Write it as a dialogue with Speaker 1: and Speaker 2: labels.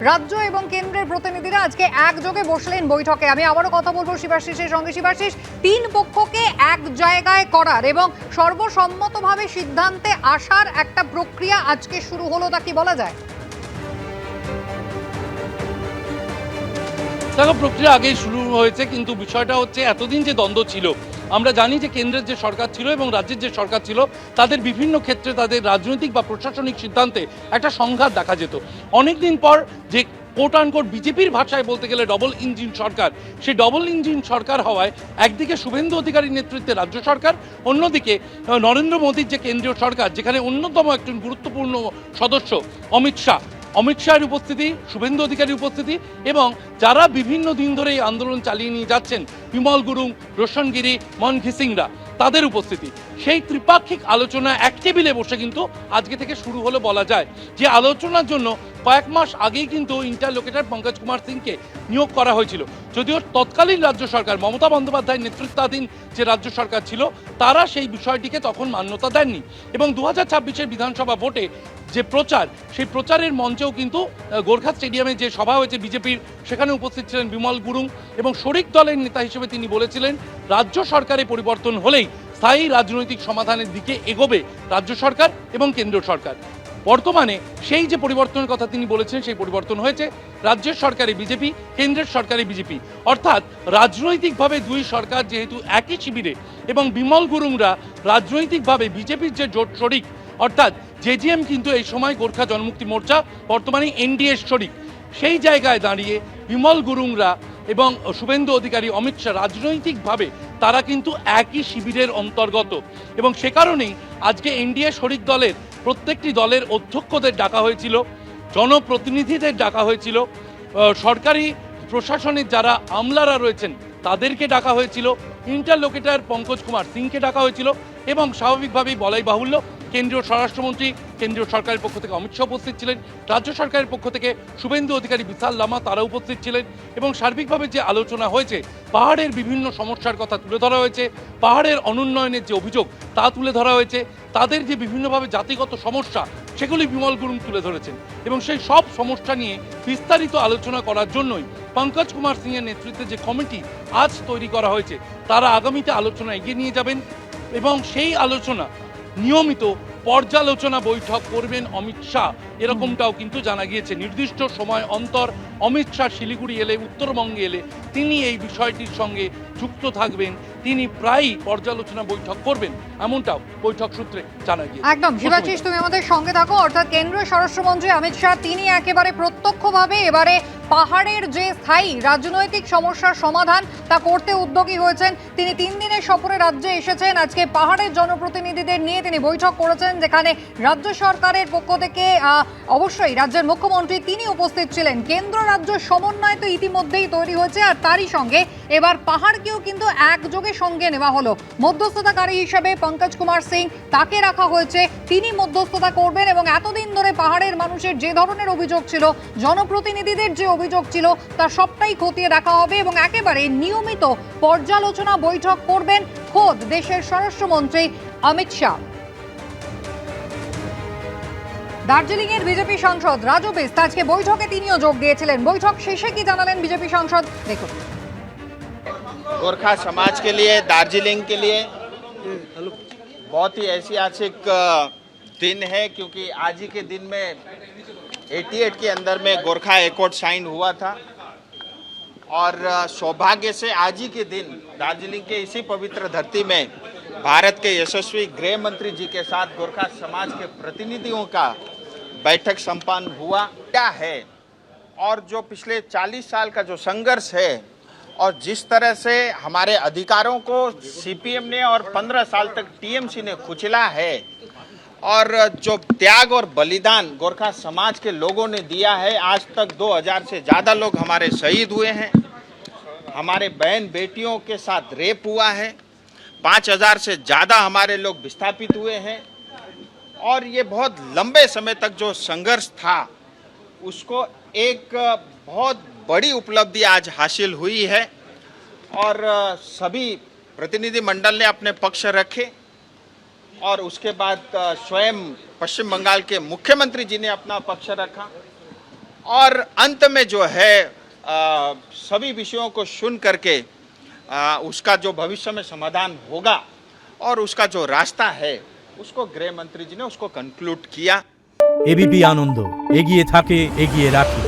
Speaker 1: রাজ্য এবং কেন্দ্রের প্রতিনিধিরা আজকে একযোগে বসলেন বৈঠকে। আমি আবারও কথা বলবো শিবাশিসের সঙ্গে। শিবাশিস, তিন পক্ষকে এক জায়গায় করার এবং সর্বসম্মতভাবে সিদ্ধান্তে আসার একটা প্রক্রিয়া আজকে শুরু হলো, তা কি বলা যায়?
Speaker 2: দেখো, প্রক্রিয়া আগেই শুরু হয়েছে, কিন্তু বিষয়টা হচ্ছে এতদিন যে দ্বন্দ্ব ছিল, আমরা জানি যে কেন্দ্রের যে সরকার ছিল এবং রাজ্যের যে সরকার ছিল তাদের বিভিন্ন ক্ষেত্রে তাদের রাজনৈতিক বা প্রশাসনিক সিদ্ধান্তে একটা সংঘাত দেখা যেত। অনেকদিন পর যে কোট আনকোট বিজেপির ভাষায় বলতে গেলে ডবল ইঞ্জিন সরকার, সেই ডবল ইঞ্জিন সরকার হওয়ায় একদিকে শুভেন্দু অধিকারীর নেতৃত্বে রাজ্য সরকার, অন্যদিকে নরেন্দ্র মোদীর যে কেন্দ্রীয় সরকার, যেখানে অন্যতম একজন গুরুত্বপূর্ণ সদস্য অমিত শাহের উপস্থিতি, শুভেন্দু অধিকারীর উপস্থিতি এবং যারা বিভিন্ন দিন ধরে এই আন্দোলন চালিয়ে নিয়ে যাচ্ছেন, বিমল গুরুং, রোশন গিরি, মন ঘিসিংরা, তাদের উপস্থিতি, সেই ত্রিপাক্ষিক আলোচনা এক টেবিলে বসে কিন্তু আজকে থেকে শুরু হলো বলা যায়। যে আলোচনার জন্য কয়েক মাস আগেই কিন্তু ইন্টারলোকেটর পঙ্কজ কুমার সিংকে নিয়োগ করা হয়েছিল, যদিও তৎকালীন রাজ্য সরকার মমতা বন্দ্যোপাধ্যায়ের নেতৃত্বাধীন যে রাজ্য সরকার ছিল তারা সেই বিষয়টিকে তখন মান্যতা দেননি এবং 2026-এর বিধানসভা ভোটে যে প্রচার, সেই প্রচারের মঞ্চেও কিন্তু গোর্খা স্টেডিয়ামে যে সভা হয়েছে বিজেপির, সেখানে উপস্থিত ছিলেন বিমল গুরুং এবং শরিক দলের নেতা হিসেবে তিনি বলেছিলেন রাজ্য সরকারে পরিবর্তন হলেই স্থায়ী রাজনৈতিক সমাধানের দিকে এগোবে রাজ্য সরকার এবং কেন্দ্র সরকার। বর্তমানে সেই যে পরিবর্তনের কথা তিনি বলেছেন, সেই পরিবর্তন হয়েছে। রাজ্যের সরকারে বিজেপি, কেন্দ্রের সরকারে বিজেপি, অর্থাৎ রাজনৈতিকভাবে দুই সরকার যেহেতু একই শিবিরে এবং বিমল গুরুংরা রাজনৈতিকভাবে বিজেপির যে জোট শরিক, অর্থাৎ জেজিএম কিন্তু এই সময় গোর্খা জনমুক্তি মোর্চা বর্তমানে এনডিএর শরিক, সেই জায়গায় দাঁড়িয়ে বিমল গুরুংরা এবং শুভেন্দু অধিকারী, অমিত শাহ রাজনৈতিকভাবে তারা কিন্তু একই শিবিরের অন্তর্গত এবং সে কারণেই আজকে এনডিএ শরিক দলের প্রত্যেকটি দলের অধ্যক্ষদের ডাকা হয়েছিল, জনপ্রতিনিধিদের ডাকা হয়েছিল, সরকারি প্রশাসনের যারা আমলারা রয়েছেন তাদেরকে ডাকা হয়েছিল, ইন্টারলোকেটর পঙ্কজ কুমার সিংকে ডাকা হয়েছিল এবং স্বাভাবিকভাবেই বলাই বাহুল্য কেন্দ্রীয় স্বরাষ্ট্রমন্ত্রী, কেন্দ্রীয় সরকারের পক্ষ থেকে অমিত শাহ উপস্থিত ছিলেন, রাজ্য সরকারের পক্ষ থেকে শুভেন্দু অধিকারী, বিশাল লামা তারা উপস্থিত ছিলেন এবং সার্বিকভাবে যে আলোচনা হয়েছে, পাহাড়ের বিভিন্ন সমস্যার কথা তুলে ধরা হয়েছে, পাহাড়ের অনুন্নয়নের যে অভিযোগ তা তুলে ধরা হয়েছে, তাদের যে বিভিন্নভাবে জাতিগত সমস্যা সেগুলি বিমল গুরুং তুলে ধরেছেন এবং সেই সব সমস্যা নিয়ে বিস্তারিত আলোচনা করার জন্যই পঙ্কজ কুমার সিংয়ের নেতৃত্বে যে কমিটি আজ তৈরি করা হয়েছে তারা আগামীতে আলোচনা এগিয়ে নিয়ে যাবেন এবং সেই আলোচনা নিয়মিত পর্যালোচনা বৈঠক করবেন অমিত শাহ, এরকমটাও কিন্তু জানা গিয়েছে। নির্দিষ্ট সময় অন্তর অমিত শাহ শিলিগুড়ি এলে, উত্তরবঙ্গে এলে তিনি এই বিষয়টির সঙ্গে যুক্ত থাকবেন, তিনি প্রায়ই পর্যালোচনা বৈঠক করবেন, এমনটাও বৈঠক সূত্রে জানা গিয়েছে।
Speaker 1: একদম শিবাশিস, তুমি আমাদের সঙ্গে থাকো। অর্থাৎ কেন্দ্রীয় স্বরাষ্ট্রমন্ত্রী অমিত শাহ তিনি একেবারে প্রত্যক্ষভাবে এবারে পাহাড়ের যে স্থায়ী রাজনৈতিক সমস্যার সমাধান তা করতে উদ্যোগী হয়েছেন। তিনি 3 দিনের সফরে রাজ্যে এসেছেন। আজকে পাহাড়ের জনপ্রতিনিধিদের নিয়ে তিনি বৈঠক করেছেন, যেখানে রাজ্য সরকারের পক্ষ থেকে অবশ্যই রাজ্যের মুখ্যমন্ত্রী তিনি উপস্থিত ছিলেন। কেন্দ্র রাজ্য সমন্বয় তো ইতিমধ্যেই তৈরি হয়েছে, আর তারই সঙ্গে এবার পাহাড়কেও কিন্তু একযোগে সঙ্গে নেওয়া হলো। মধ্যস্থতাকারী হিসেবে পঙ্কজ কুমার সিং তাকে রাখা হয়েছে, তিনি মধ্যস্থতা করবেন এবং এতদিন ধরে পাহাড়ের মানুষের যে ধরনের অভিযোগ ছিল, জনপ্রতিনিধিদের যে অভিযোগ ছিল, তার সবটাই খতিয়ে দেখা হবে এবং একেবারে নিয়মিত পর্যালোচনা বৈঠক করবেন খোদ দেশের স্বরাষ্ট্রমন্ত্রী অমিত শাহ। দার্জিলিং এর বিজেপি সাংসদ রাজু বিস্ত আজকে বৈঠকে তিনিও যোগ দিয়েছিলেন। বৈঠক শেষে কি জানালেন বিজেপি সাংসদ, দেখুন।
Speaker 3: गोरखा समाज के लिए, दार्जिलिंग के लिए बहुत ही ऐतिहासिक दिन है, क्योंकि आज ही के दिन में 88 के अंदर में गोरखा एकॉर्ड साइन हुआ था और सौभाग्य से आज ही के दिन दार्जिलिंग के इसी पवित्र धरती में भारत के यशस्वी गृह मंत्री जी के साथ गोरखा समाज के प्रतिनिधियों का बैठक संपन्न हुआ क्या है और जो पिछले 40 साल का जो संघर्ष है और जिस तरह से हमारे अधिकारों को सीपीएम ने और 15 साल तक टीएमसी ने कुचला है और जो त्याग और बलिदान गोरखा समाज के लोगों ने दिया है, आज तक 2000 से ज़्यादा लोग हमारे शहीद हुए हैं, हमारे बहन बेटियों के साथ रेप हुआ है, 5000 से ज़्यादा हमारे लोग विस्थापित हुए हैं और ये बहुत लंबे समय तक जो संघर्ष था उसको एक बहुत बड़ी उपलब्धि आज हासिल हुई है और सभी प्रतिनिधि मंडल ने अपने पक्ष रखे और उसके बाद स्वयं पश्चिम बंगाल के मुख्यमंत्री जी ने अपना पक्ष रखा और अंत में जो है सभी विषयों को सुन करके उसका जो भविष्य में समाधान होगा और उसका जो रास्ता है उसको गृह मंत्री जी ने उसको कंक्लूड किया।
Speaker 4: এবিপি আনন্দ এগিয়ে থাকে এগিয়ে রাখে।